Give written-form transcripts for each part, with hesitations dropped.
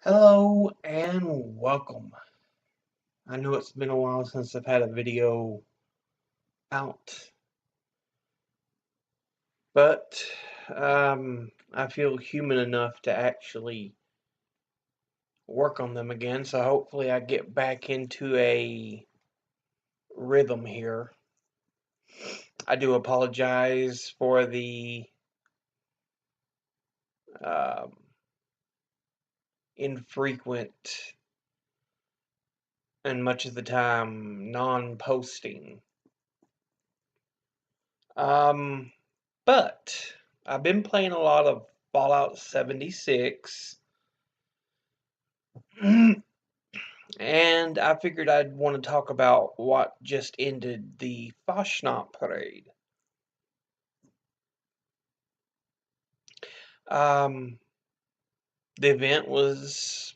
Hello and welcome. I know it's been a while since I've had a video out, but I feel human enough to actually work on them again, so hopefully I get back into a rhythm here. I do apologize for the um, infrequent and much of the time non-posting. Um, but I've been playing a lot of Fallout 76, and I figured I'd want to talk about what just ended the Fasnacht Parade. Um, the event was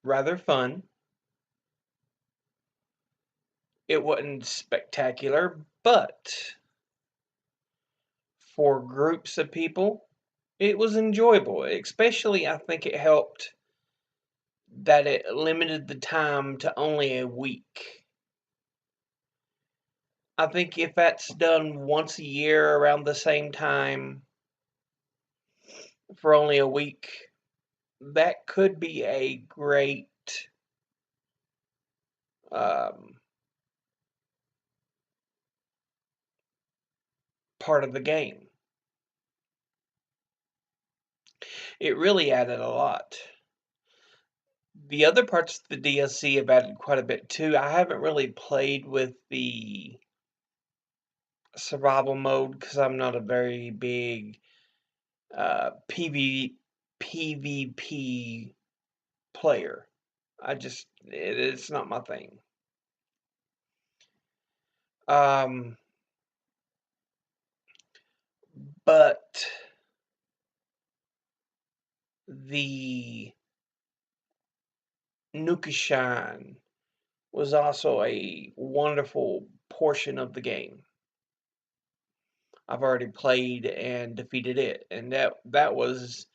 rather fun. It wasn't spectacular, but for groups of people, it was enjoyable. Especially, I think it helped that it limited the time to only a week. I think if that's done once a year around the same time for only a week, that could be a great um, part of the game. It really added a lot. The other parts of the DLC have added quite a bit too. I haven't really played with the survival mode because I'm not a very big PvP player. It's not my thing. Um, but the Nukashan was also a wonderful portion of the game. I've already played and defeated it, and that was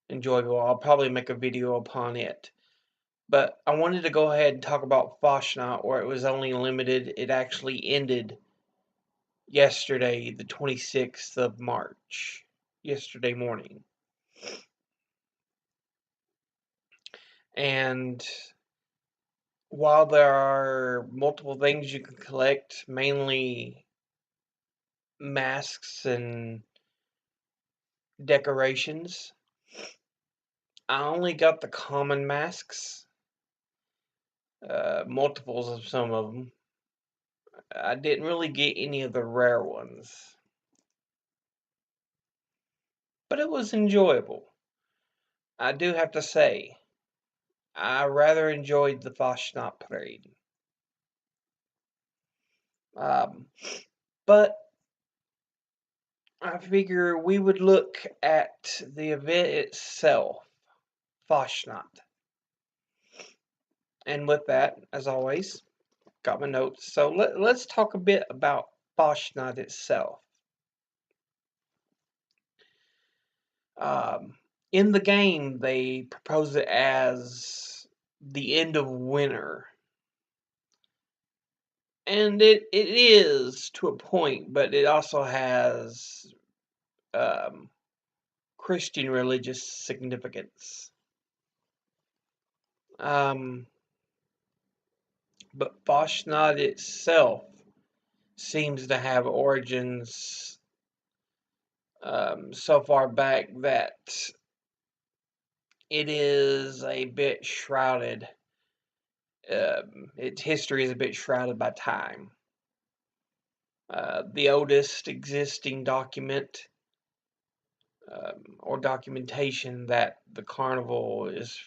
enjoyable. I'll probably make a video upon it. But I wanted to go ahead and talk about Fasnacht, where it was only limited. It actually ended yesterday, the 26th of March, yesterday morning. And while there are multiple things you can collect, mainly masks and decorations, I only got the common masks, multiples of some of them. I didn't really get any of the rare ones, but it was enjoyable. I do have to say, I rather enjoyed the Fasnacht Parade. Um, but I figure we would look at the event itself, Fasnacht. And with that, as always, got my notes. So let's talk a bit about Fasnacht itself. Um, in the game, they propose it as the end of winter. And it is to a point, but it also has um, Christian religious significance. Um, but Fasnacht itself seems to have origins so far back that it is a bit shrouded. Its history is a bit shrouded by time. The oldest existing document or documentation that the carnival is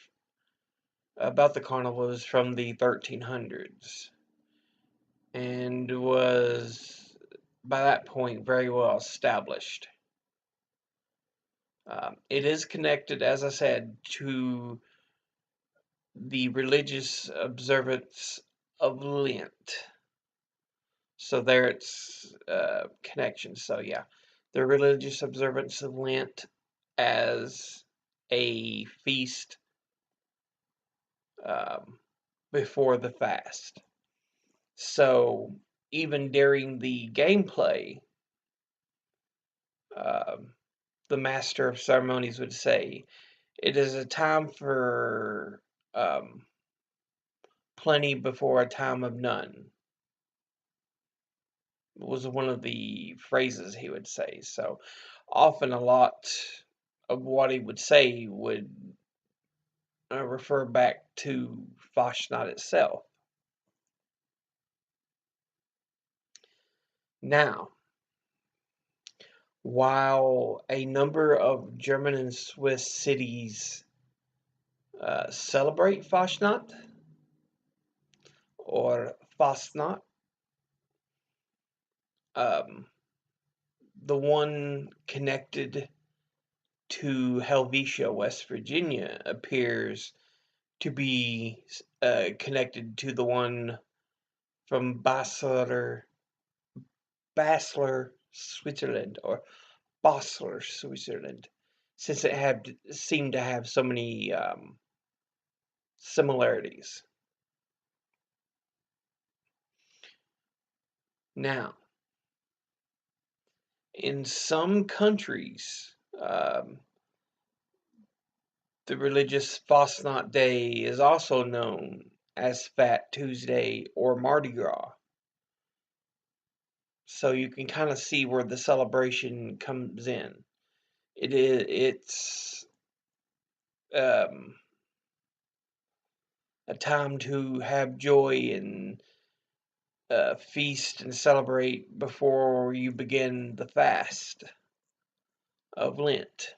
about the carnival is from the 1300s and was by that point very well established. It is connected, as I said, to the religious observance of Lent. So there it's connection. So yeah, the religious observance of Lent as a feast um, before the fast. So even during the gameplay, um, the master of ceremonies would say, "It is a time for um, plenty before a time of none." Was one of the phrases he would say. So often a lot of what he would say would refer back to Fasnacht itself. Now, while a number of German and Swiss cities celebrate Fasnacht or Fastnacht, um, the one connected to Helvetia, West Virginia, appears to be connected to the one from Basler, Switzerland, or Basler, Switzerland, since it had seemed to have so many similarities. Now, in some countries, the religious Fastnacht Day is also known as Fat Tuesday or Mardi Gras. So you can kind of see where the celebration comes in. It's um, a time to have joy and feast and celebrate before you begin the fast of Lent.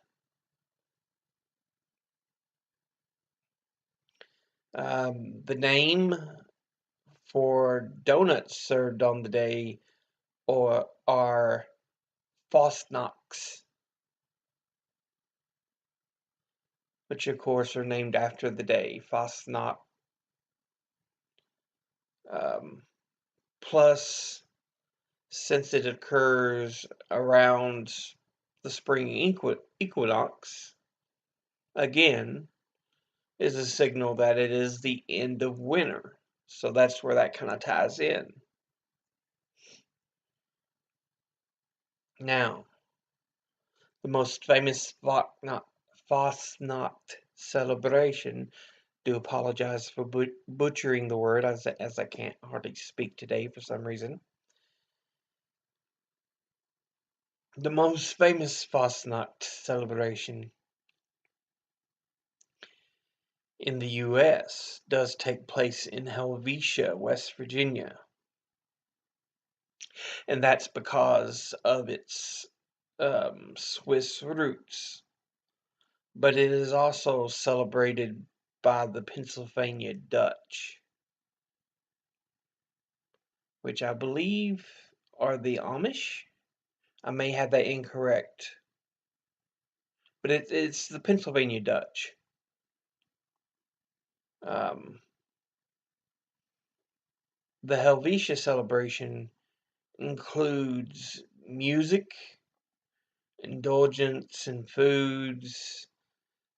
The name for donuts served on the day are Fastnachts, which of course are named after the day, Fastnacht. Um, Plus, since it occurs around the spring equinox, again, is a signal that it is the end of winter. So that's where that kind of ties in. Now, the most famous Fastnacht celebration, do apologize for butchering the word as I can't hardly speak today for some reason. The most famous Fasnacht celebration in the U.S. does take place in Helvetia, West Virginia, and that's because of its Swiss roots. But it is also celebrated by the Pennsylvania Dutch, which I believe are the Amish. I may have that incorrect, but it's the Pennsylvania Dutch. Um, the Helvetia celebration includes music, indulgence in foods,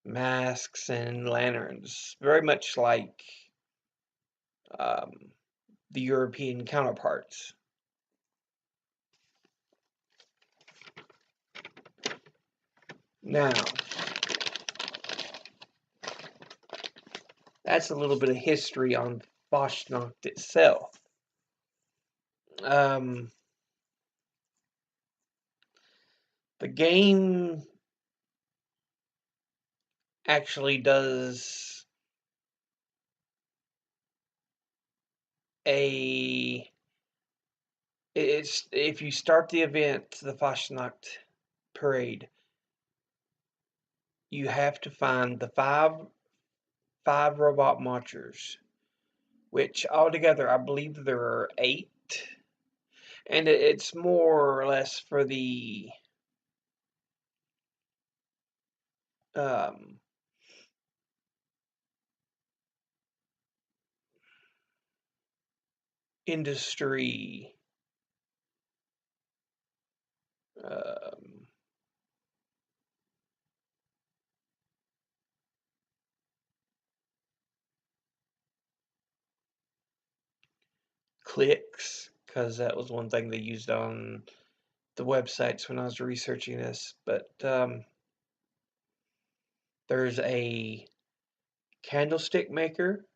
masks, and lanterns, very much like um, the European counterparts. Now, that's a little bit of history on Fasnacht itself. Um, the game actually does a it's if you start the event, the Fasnacht Parade, you have to find the five robot marchers, which altogether I believe there are 8, and it's more or less for the um, industry. Um, clicks, because that was one thing they used on the websites when I was researching this. But there's a candlestick maker,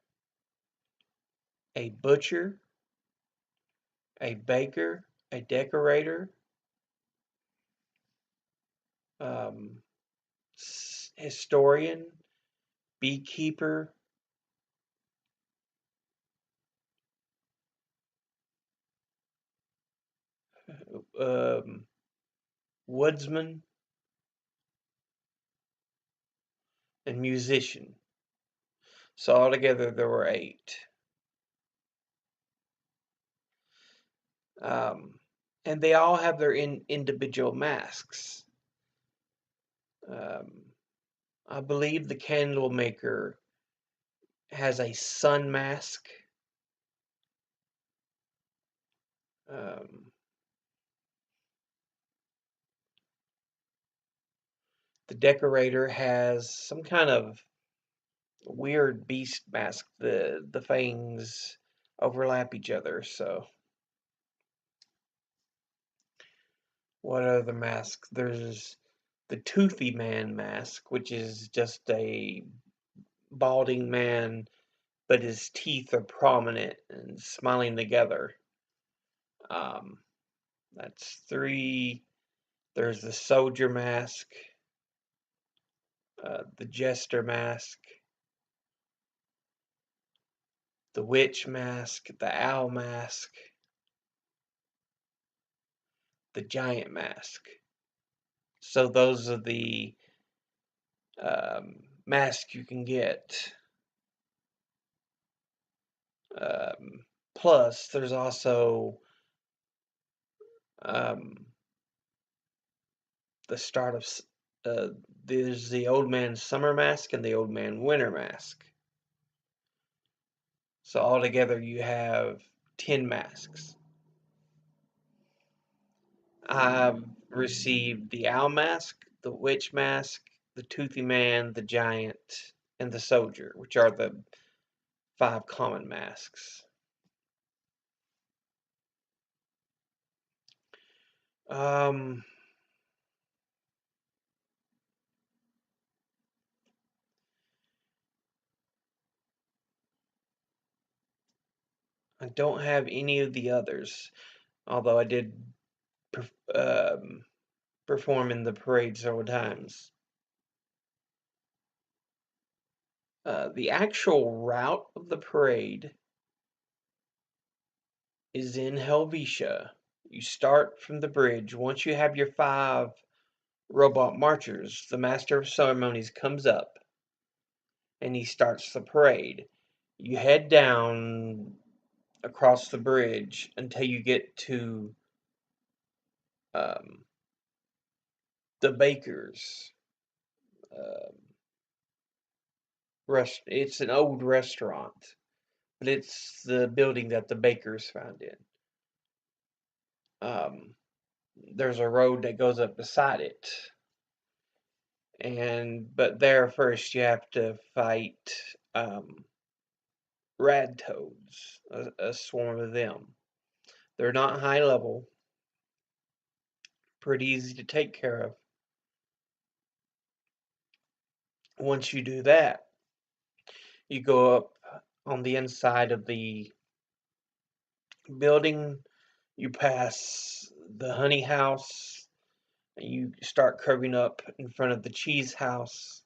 a butcher, a baker, a decorator, um, historian, beekeeper, um, woodsman, and musician. So altogether there were 8. Um, and they all have their individual masks. Um, I believe the candle maker has a sun mask. Um, the decorator has some kind of weird beast mask. The fangs overlap each other. So what other masks? There's the Toothy Man mask, which is just a balding man, but his teeth are prominent and smiling together. Um, that's 3. There's the soldier mask, the jester mask, the witch mask, the owl mask, the giant mask. So those are the masks you can get. Um, Plus, there's also um, the start of uh, there's the old man summer mask and the old man winter mask. So altogether, you have 10 masks. I've received the owl mask, the witch mask, the toothy man, the giant, and the soldier, which are the 5 common masks. Um, I don't have any of the others, although I did um, perform in the parade several times. The actual route of the parade is in Helvetia. You start from the bridge. Once you have your 5 robot marchers, the master of ceremonies comes up and he starts the parade. You head down across the bridge until you get to um, the baker's It's an old restaurant, but it's the building that the baker's found in. Um, there's a road that goes up beside it, but there first you have to fight rad toads, a swarm of them. They're not high level, pretty easy to take care of. Once you do that, you go up on the inside of the building, you pass the honey house, and you start curving up in front of the cheese house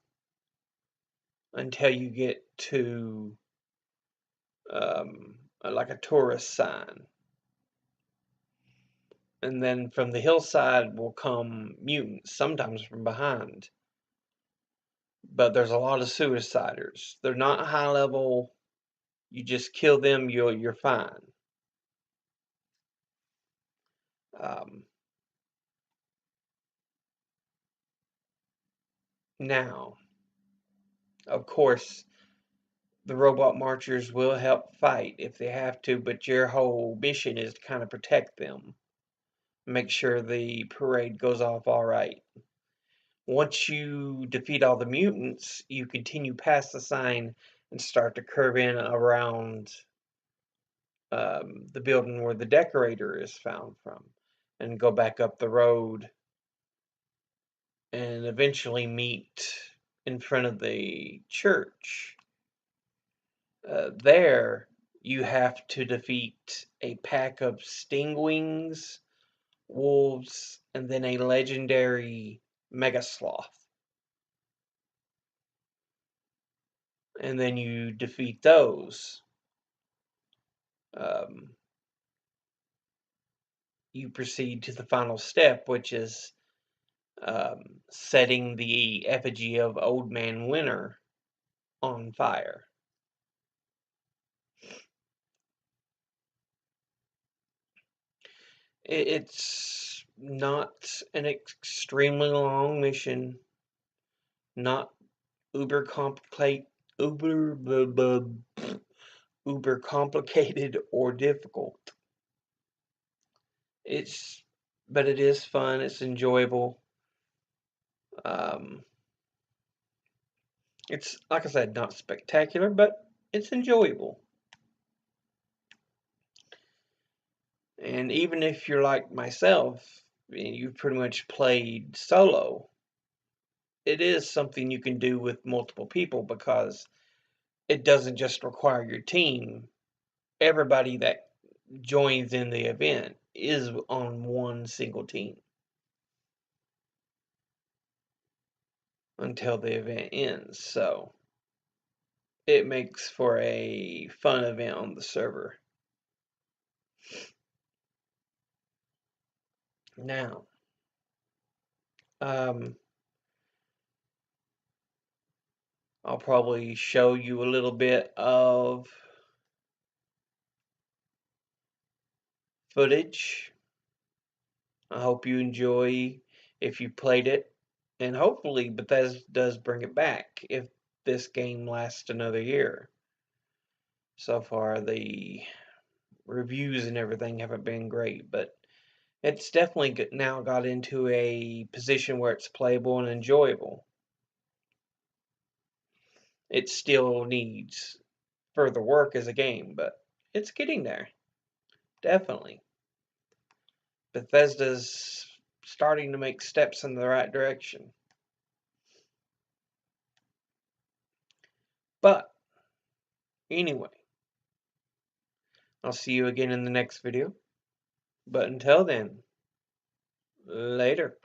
until you get to like a tourist sign. And then from the hillside will come mutants, sometimes from behind. But there's a lot of suiciders. They're not high level. You just kill them, you're fine. Um, Now, of course, the robot marchers will help fight if they have to, but your whole mission is to kind of protect them, make sure the parade goes off all right. Once you defeat all the mutants, you continue past the sign and start to curve in around the building where the decorator is found from, and go back up the road and eventually meet in front of the church. There, you have to defeat a pack of stingwings, wolves, and then a legendary mega sloth. And then you defeat those. Um, you proceed to the final step, which is setting the effigy of Old Man Winter on fire. It's not an extremely long mission, not uber complicate, uber complicated or difficult. But it is fun. It's enjoyable. Um, it's, like I said, not spectacular, but it's enjoyable. And even if you're like myself, and you've pretty much played solo, it is something you can do with multiple people because it doesn't just require your team. Everybody that joins in the event is on one single team until the event ends. So it makes for a fun event on the server. Now, I'll probably show you a little bit of footage. I hope you enjoy if you played it, and hopefully Bethesda does bring it back if this game lasts another year. So far, the reviews and everything haven't been great, but it's definitely now got into a position where it's playable and enjoyable. It still needs further work as a game, but it's getting there. Definitely. Bethesda's starting to make steps in the right direction. But anyway, I'll see you again in the next video. But until then, later.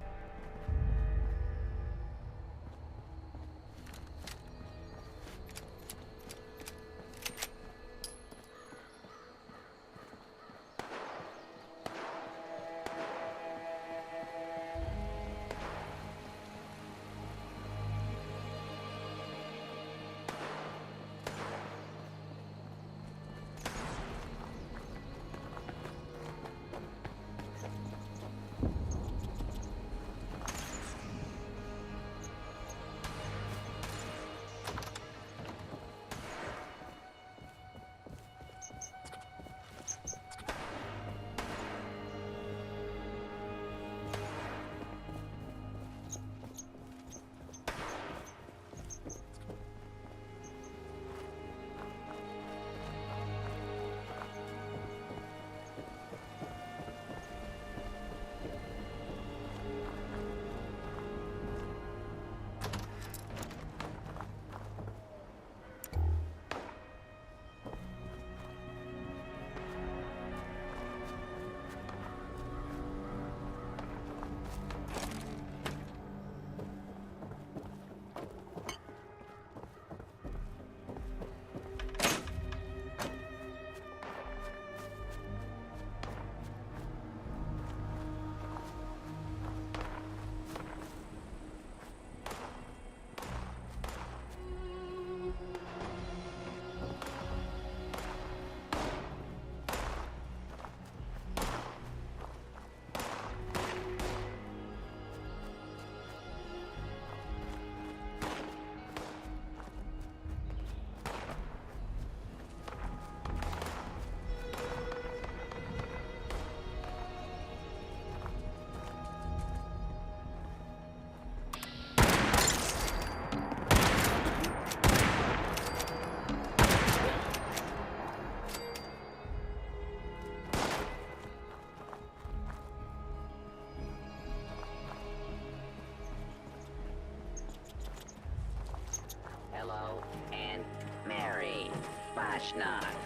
Fasnacht.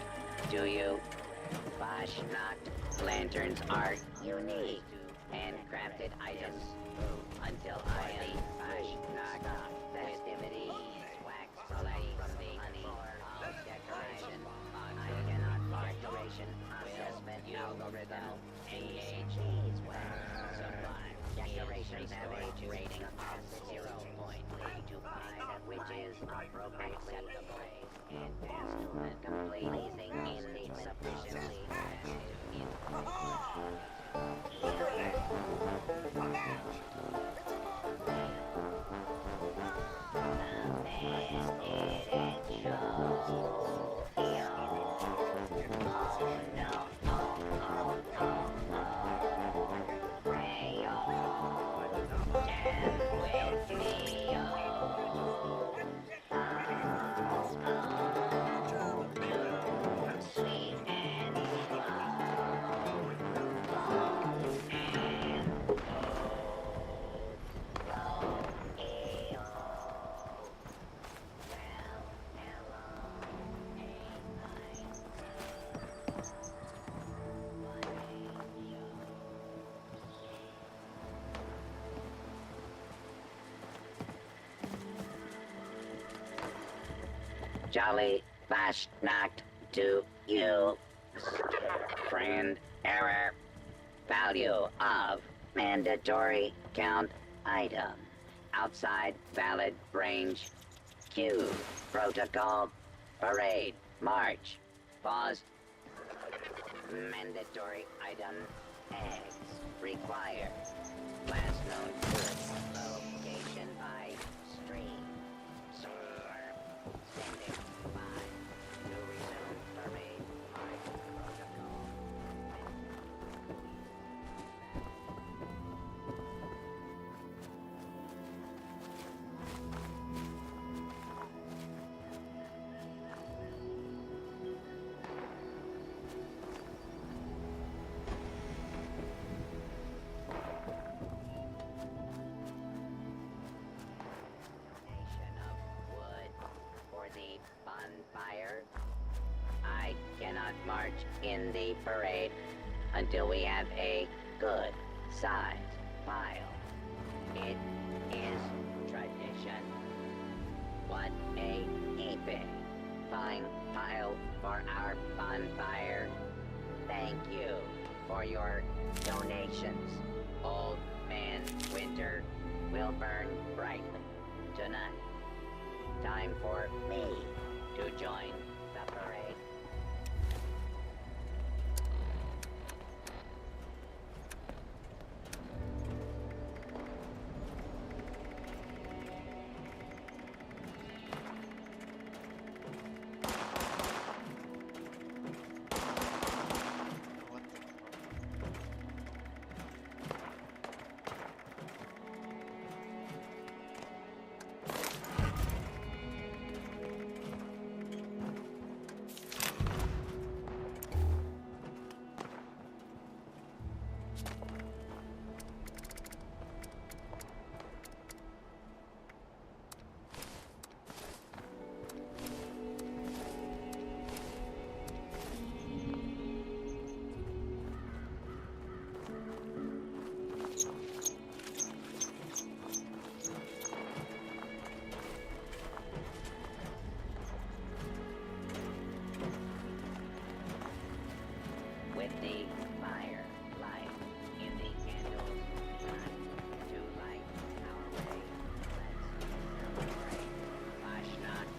Do you? Fasnacht lanterns are unique, handcrafted items. Until I am Fasnacht festivities wax away from the honey of decoration. I cannot decoration assessment algorithm engage these wax sublime. Decorations have a rating of 0.325, which is appropriate acceptable and best complete in the sufficiently Jolly Fasnacht to you. Friend error. Value of mandatory count item. Outside valid range. Q. Protocol. Parade. March. Pause. Mandatory item. Eggs. Required. Last known good. Location by stream. Sending by. To resume parade. March. Protocol. Nation of wood for the bonfire. I cannot march in the parade until we have a good size pile. It is tradition. What a heaping fine pile for our bonfire. Thank you for your donations. Old Man Winter will burn brightly tonight. Time for me to join the parade. With the fire light in the candles to light our way. Let's celebrate Fasnacht.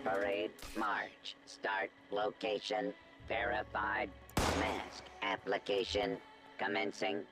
Parade march. Start location verified. Mask application commencing.